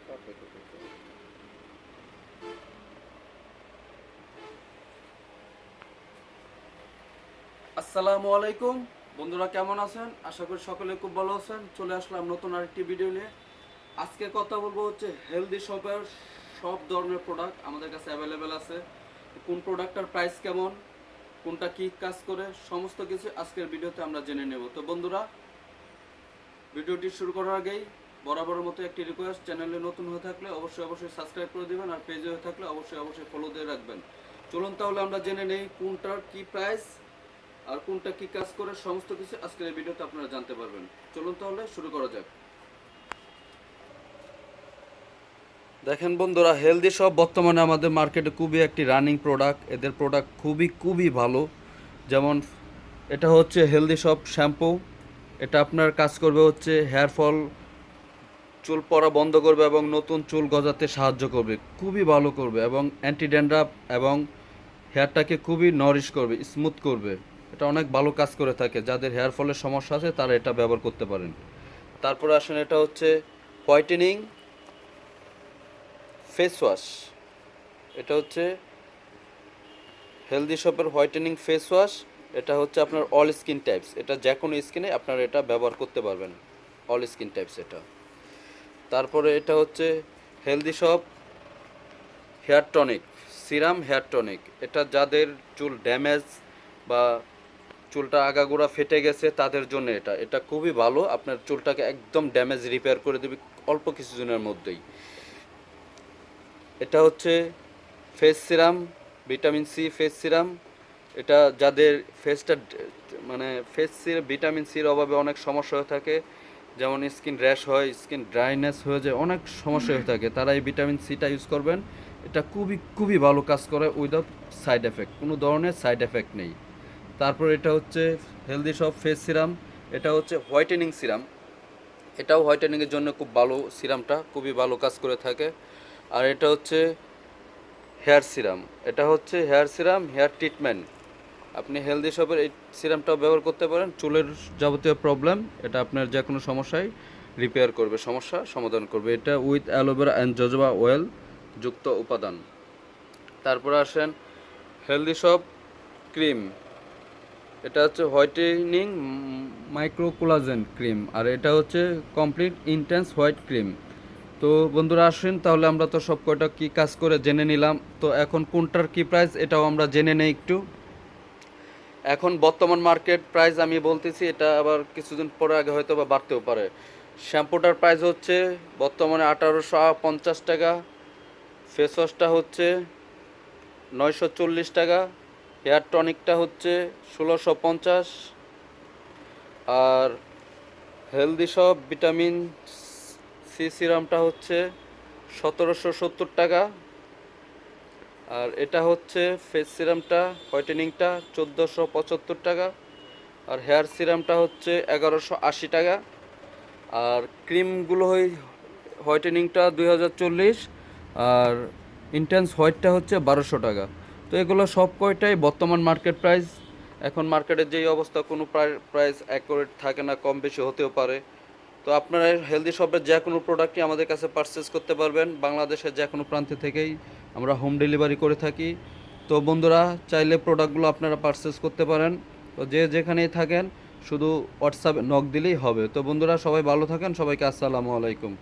আসসালামু আলাইকুম বন্ধুরা, কেমন আছেন? আশা করি সকলে খুব ভালো আছেন। চলে আসলাম নতুন আরেকটি ভিডিও নিয়ে। আজকে কথা বলবো হচ্ছে হেলদি শপের সব ধরনের প্রোডাক্ট আমাদের কাছে অ্যাভেলেবেল আছে। কোন প্রোডাক্টটার প্রাইস কেমন, কোনটা কি কাজ করে, সমস্ত কিছু আজকের ভিডিওতে আমরা জেনে নেব। তো বন্ধুরা, ভিডিওটি শুরু করার আগেই বরাবরের মতো একটি রিকোয়েস্ট, চ্যানেলে নতুন হয়ে থাকলে অবশ্যই সাবস্ক্রাইব করে দিবেন, আর পেজে হয়ে থাকলে অবশ্যই ফলো দিয়ে রাখবেন। চলুন তাহলে আমরা জেনে নেই কোনটার কি প্রাইস আর কোনটা কি কাজ করে, সমস্ত কিছু আজকের এই ভিডিওতে আপনারা জানতে পারবেন। চলুন তাহলে শুরু করা যাক। দেখেন বন্ধুরা, হেলদি শপ বর্তমানে আমাদের মার্কেটে খুবই একটি রানিং প্রোডাক্ট। এদের প্রোডাক্ট খুবই ভালো। যেমন এটা হচ্ছে হেলদি শপ শ্যাম্পু। এটা আপনার কাজ করবে হচ্ছে হেয়ার ফল, চুল পড়া বন্ধ করবে এবং নতুন চুল গজাতে সাহায্য করবে, খুবই ভালো করবে এবং অ্যান্টি ড্যান্ড্রাফ এবং হেয়ারটাকে খুবই নরিশ করবে, স্মুথ করবে। এটা অনেক ভালো কাজ করে থাকে। যাদের হেয়ার ফলের সমস্যা আছে তারা এটা ব্যবহার করতে পারেন। তারপরে আসেন, এটা হচ্ছে হোয়াইটেনিং ফেস ওয়াশ। এটা হচ্ছে হেলদি শপের হোয়াইটেনিং ফেস ওয়াশ। এটা হচ্ছে আপনার অল স্কিন টাইপস। এটা যে কোনো স্কিনে আপনারা এটা ব্যবহার করতে পারবেন, অল স্কিন টাইপস এটা। তারপরে এটা হচ্ছে healthy shop hair tonic serum hair tonic. এটা যাদের চুল ড্যামেজ বা চুলটা আগাগোড়া ফেটে গেছে তাদের জন্য এটা এটা খুবই ভালো। আপনার চুলটাকে একদম ড্যামেজ রিপেয়ার করে দেবে অল্প কিছুদিনের মধ্যেই। এটা হচ্ছে face serum, vitamin C face serum. এটা যাদের ফেসটা মানে ভিটামিন সির অভাবে অনেক সমস্যা হয়ে থাকে, যেমন স্কিন র্যাশ হয়, স্কিন ড্রাইনেস হয়ে যায়, অনেক সমস্যা হয়ে থাকে, তারা এই ভিটামিন সিটা ইউজ করবেন। এটা খুবই ভালো কাজ করে উইদাউট সাইড এফেক্ট, কোনো ধরনের সাইড এফেক্ট নেই। তারপর এটা হচ্ছে হেলদি শপ ফেস সিরাম। এটা হচ্ছে হোয়াইটেনিং সিরাম। এটাও হোয়াইটেনিংয়ের জন্য খুব ভালো, সিরামটা খুবই ভালো কাজ করে থাকে। আর এটা হচ্ছে হেয়ার সিরাম। এটা হচ্ছে হেয়ার সিরাম হেয়ার ট্রিটমেন্ট। আপনি হেলদি শপের এই সিরামটাও ব্যবহার করতে পারেন। চুলের যাবতীয় প্রবলেম এটা আপনার যে কোনো সমস্যায় রিপেয়ার করবে, সমস্যা সমাধান করবে। এটা with aloe vera and jojoba oil যুক্ত উপাদান। তারপরে আসেন হেলদি শপ ক্রিম। এটা হচ্ছে হোয়াইটেনিং মাইক্রো কোলাজেন ক্রিম, আর এটা হচ্ছে কমপ্লিট ইন্টেন্স হোয়াইট ক্রিম। তো বন্ধুরা আসেন তাহলে আমরা তো সব কয়টা কী কাজ করে জেনে নিলাম। তো এখন কোনটার কী প্রাইস এটাও আমরা জেনে নেই একটু। এখন বর্তমান মার্কেট প্রাইস আমি বলতেছি, এটা আবার কিছুদিন পরে আগে হয়তো বা বাড়তেও পারে। শ্যাম্পুটার প্রাইস হচ্ছে বর্তমানে 1850 টাকা, ফেস ওয়াশটা হচ্ছে 940 টাকা, হেয়ার টনিকটা হচ্ছে 1650, আর হেলদি শপ ভিটামিন সি সিরামটা হচ্ছে 1770 টাকা, আর এটা হচ্ছে ফেস সিরামটা হোয়াইটেনিংটা 1475 টাকা, আর হেয়ার সিরামটা হচ্ছে 1180 টাকা, আর ক্রিমগুলো হোয়াইটেনিংটা 2040, আর ইন্টেন্স হোয়াইটটা হচ্ছে 1200 টাকা। তো এগুলো সব কয়টাই বর্তমান মার্কেট প্রাইস। এখন মার্কেটের যেই অবস্থা, কোনো প্রাইস অ্যাকুরেট থাকে না, কম বেশি হতেও পারে। তো আপনারা হেলদি শপের যে কোনো প্রোডাক্টই আমাদের কাছে পারচেস করতে পারবেন। বাংলাদেশের যে কোনো প্রান্ত থেকেই আমরা হোম ডেলিভারি করে থাকি। তো বন্ধুরা, চাইলে প্রোডাক্টগুলো আপনারা পারচেস করতে পারেন। তো যে যেখানেই থাকেন শুধু হোয়াটসঅ্যাপে নক দিলেই হবে। তো বন্ধুরা, সবাই ভালো থাকেন, সবাইকে আসসালামু আলাইকুম।